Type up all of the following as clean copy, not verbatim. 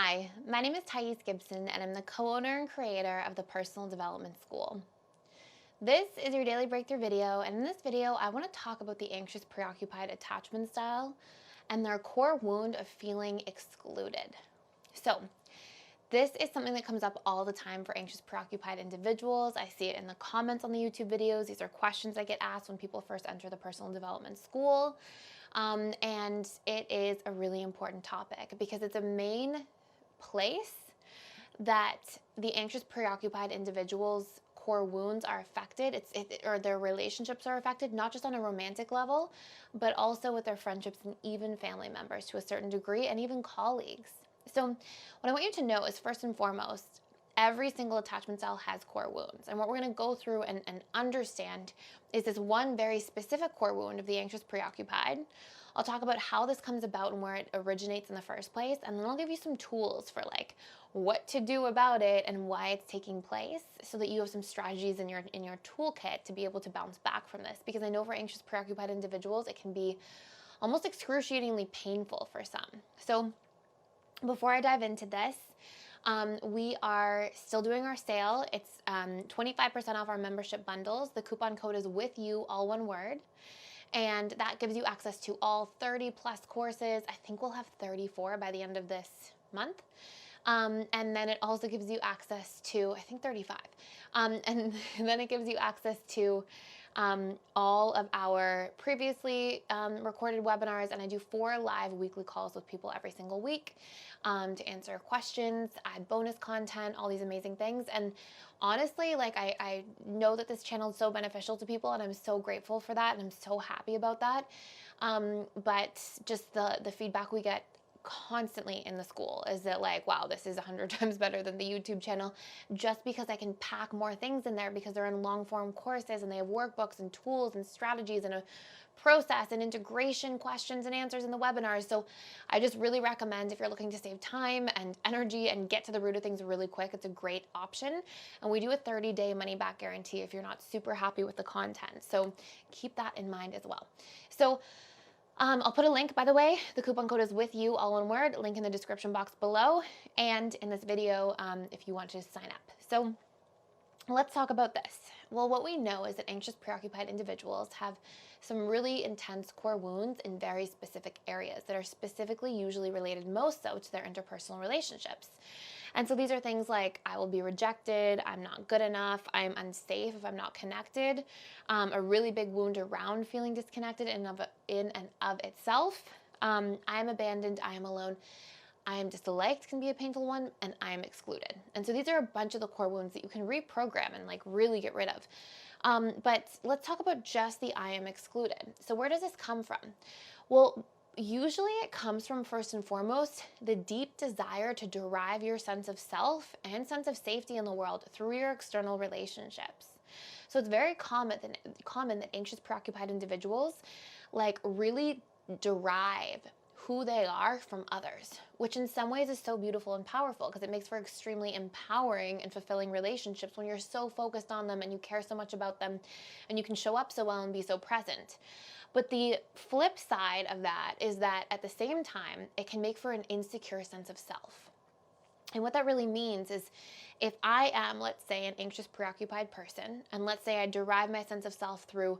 Hi, my name is Gibson, and I'm the co-owner and creator of the Personal Development School. This is your daily breakthrough video, and in this video, I want to talk about the anxious preoccupied attachment style and their core wound of feeling excluded. So, this is something that comes up all the time for anxious preoccupied individuals. I see it in the comments on the YouTube videos. These are questions I get asked when people first enter the Personal Development School. And it is a really important topic because it's a main place that the anxious preoccupied individuals' core wounds are affected, or their relationships are affected, not just on a romantic level, but also with their friendships and even family members to a certain degree, and even colleagues. So what I want you to know is, first and foremost, every single attachment style has core wounds. And what we're going to go through and understand is this one very specific core wound of the anxious preoccupied. I'll talk about how this comes about and where it originates in the first place, and then I'll give you some tools for like what to do about it and why it's taking place, so that you have some strategies in your toolkit to be able to bounce back from this. Because I know for anxious preoccupied individuals, it can be almost excruciatingly painful for some. So before I dive into this, we are still doing our sale. It's 25% off our membership bundles. The coupon code is with you, all one word. And that gives you access to all 30 plus courses. I think we'll have 34 by the end of this month. And then it also gives you access to, I think 35. And then it gives you access to all of our previously recorded webinars, and I do 4 live weekly calls with people every single week to answer questions, add bonus content, all these amazing things. And honestly, like I know that this channel is so beneficial to people, and I'm so grateful for that, and I'm so happy about that. But just the feedback we get constantly in the school is that, like, wow, this is 100 times better than the YouTube channel, just because I can pack more things in there, because they're in long form courses and they have workbooks and tools and strategies and a process and integration questions and answers in the webinars. So I just really recommend, if you're looking to save time and energy and get to the root of things really quick, it's a great option. And we do a 30-day money back guarantee if you're not super happy with the content. So keep that in mind as well. So I'll put a link, by the way. The coupon code is with you, all one word, link in the description box below, and in this video if you want to sign up. So let's talk about this. Well, what we know is that anxious preoccupied individuals have some really intense core wounds in very specific areas that are specifically usually related most so to their interpersonal relationships. And so these are things like, I will be rejected, I'm not good enough, I'm unsafe if I'm not connected, a really big wound around feeling disconnected in and of itself. I am abandoned, I am alone, I am disliked can be a painful one, and I am excluded. And so these are a bunch of the core wounds that you can reprogram and like really get rid of. But let's talk about just the I am excluded. So where does this come from? Well, usually it comes from, first and foremost, the deep desire to derive your sense of self and sense of safety in the world through your external relationships. So it's very common that anxious preoccupied individuals like really derive who they are from others, which in some ways is so beautiful and powerful, because it makes for extremely empowering and fulfilling relationships when you're so focused on them and you care so much about them and you can show up so well and be so present. But the flip side of that is that at the same time, it can make for an insecure sense of self. And what that really means is, if I am, let's say, an anxious preoccupied person, and let's say I derive my sense of self through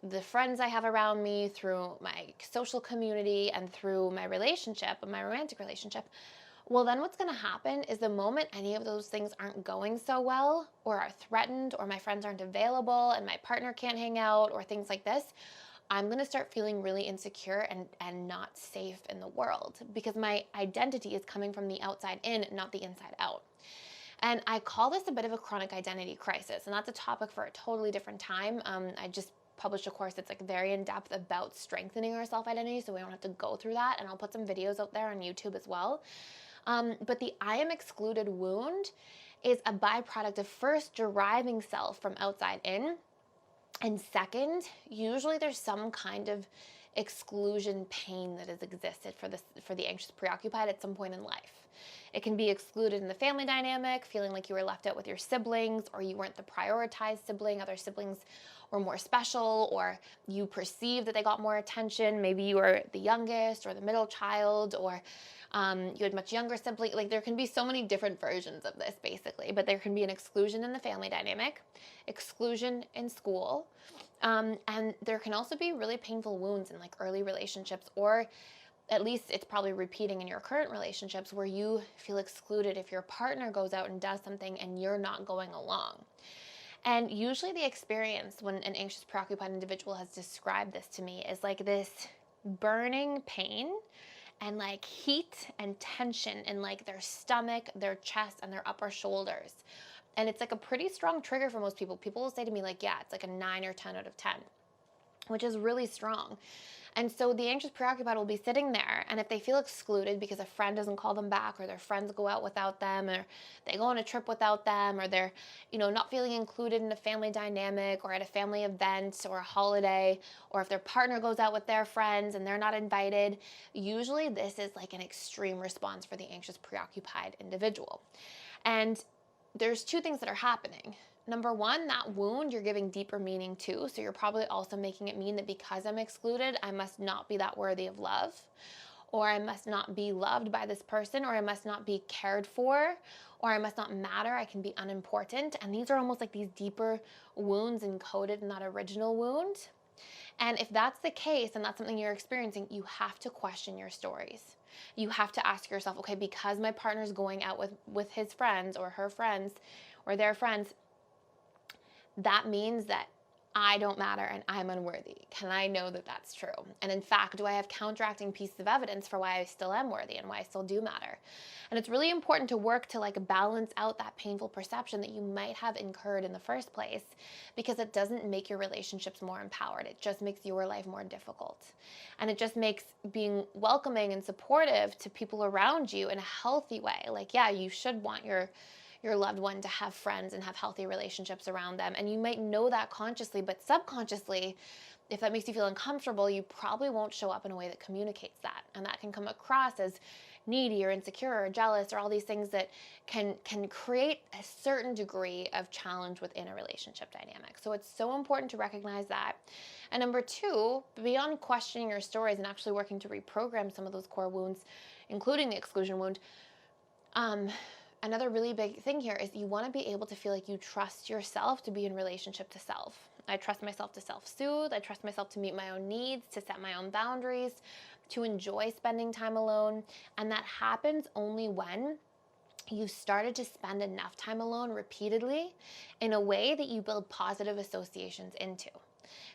the friends I have around me, through my social community, and through my relationship, my romantic relationship, well, then what's going to happen is, the moment any of those things aren't going so well, or are threatened, or my friends aren't available, and my partner can't hang out, or things like this, I'm going to start feeling really insecure and not safe in the world, because my identity is coming from the outside in, not the inside out. And I call this a bit of a chronic identity crisis, and that's a topic for a totally different time. I just published a course that's like very in depth about strengthening our self-identity, so we don't have to go through that, and I'll put some videos out there on YouTube as well. But the I am excluded wound is a byproduct of first deriving self from outside in, and second, usually there's some kind of exclusion pain that has existed for the anxious preoccupied at some point in life. It can be excluded in the family dynamic, feeling like you were left out with your siblings, or you weren't the prioritized sibling, other siblings were more special, or you perceived that they got more attention. Maybe you were the youngest or the middle child, or you had much younger siblings. Like, there can be so many different versions of this, basically, but there can be an exclusion in the family dynamic, exclusion in school, and there can also be really painful wounds in like early relationships, or at least it's probably repeating in your current relationships, where you feel excluded if your partner goes out and does something and you're not going along. And usually the experience when an anxious, preoccupied individual has described this to me is like this burning pain and like heat and tension in like their stomach, their chest, and their upper shoulders. And it's like a pretty strong trigger for most people. People will say to me like, yeah, it's like a 9 or 10 out of 10, which is really strong. And so the anxious preoccupied will be sitting there, and if they feel excluded because a friend doesn't call them back, or their friends go out without them, or they go on a trip without them, or they're, not feeling included in a family dynamic or at a family event or a holiday, or if their partner goes out with their friends and they're not invited, usually this is like an extreme response for the anxious preoccupied individual. And there's two things that are happening. Number one, that wound you're giving deeper meaning to. So you're probably also making it mean that because I'm excluded, I must not be that worthy of love, or I must not be loved by this person, or I must not be cared for, or I must not matter. I can be unimportant. And these are almost like these deeper wounds encoded in that original wound. And if that's the case and that's something you're experiencing, you have to question your stories. You have to ask yourself, okay, because my partner's going out with his friends or her friends or their friends, that means that I don't matter and I'm unworthy. Can I know that that's true? And in fact, do I have counteracting pieces of evidence for why I still am worthy and why I still do matter? And it's really important to work to like balance out that painful perception that you might have incurred in the first place, because it doesn't make your relationships more empowered. It just makes your life more difficult. And it just makes being welcoming and supportive to people around you in a healthy way. Like, yeah, you should want your loved one to have friends and have healthy relationships around them. And you might know that consciously, but subconsciously, if that makes you feel uncomfortable, you probably won't show up in a way that communicates that. And that can come across as needy or insecure or jealous, or all these things that can create a certain degree of challenge within a relationship dynamic. So it's so important to recognize that. And number two, beyond questioning your stories and actually working to reprogram some of those core wounds, including the exclusion wound, another really big thing here is you want to be able to feel like you trust yourself to be in relationship to self. I trust myself to self-soothe. I trust myself to meet my own needs, to set my own boundaries, to enjoy spending time alone. And that happens only when you started to spend enough time alone repeatedly in a way that you build positive associations into.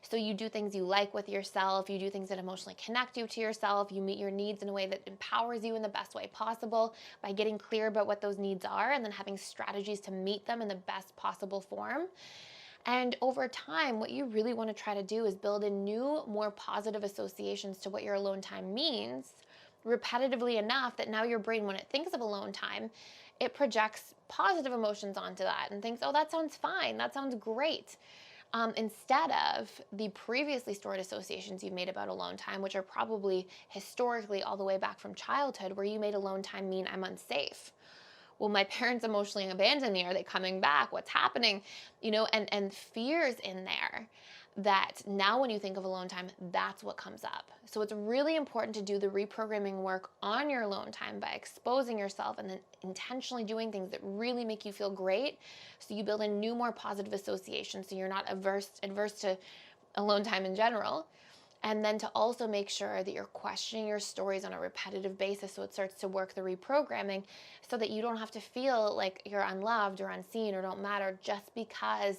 So you do things you like with yourself, you do things that emotionally connect you to yourself, you meet your needs in a way that empowers you in the best way possible by getting clear about what those needs are and then having strategies to meet them in the best possible form. And over time, what you really want to try to do is build in new, more positive associations to what your alone time means, repetitively enough that now your brain, when it thinks of alone time, it projects positive emotions onto that and thinks, oh, that sounds fine, that sounds great. Instead of the previously stored associations you made about alone time, which are probably historically all the way back from childhood, where you made alone time mean I'm unsafe. Well, my parents emotionally abandoned me. Are they coming back? What's happening? And fears in there that now when you think of alone time, that's what comes up. So it's really important to do the reprogramming work on your alone time by exposing yourself and then intentionally doing things that really make you feel great. So you build in new, more positive associations so you're not adverse to alone time in general. And then to also make sure that you're questioning your stories on a repetitive basis so it starts to work the reprogramming so that you don't have to feel like you're unloved or unseen or don't matter just because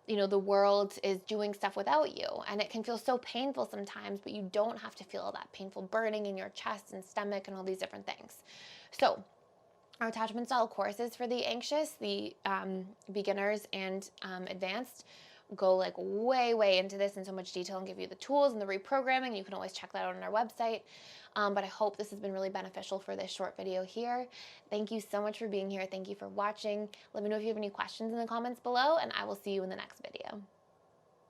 the world is doing stuff without you. And it can feel so painful sometimes, but you don't have to feel that painful burning in your chest and stomach and all these different things. So our attachment style courses for the anxious, the beginners and advanced, go like way into this in so much detail and give you the tools and the reprogramming. You can always check that out on our website. But I hope this has been really beneficial for this short video here. Thank you so much for being here. Thank you for watching. Let me know if you have any questions in the comments below, and I will see you in the next video.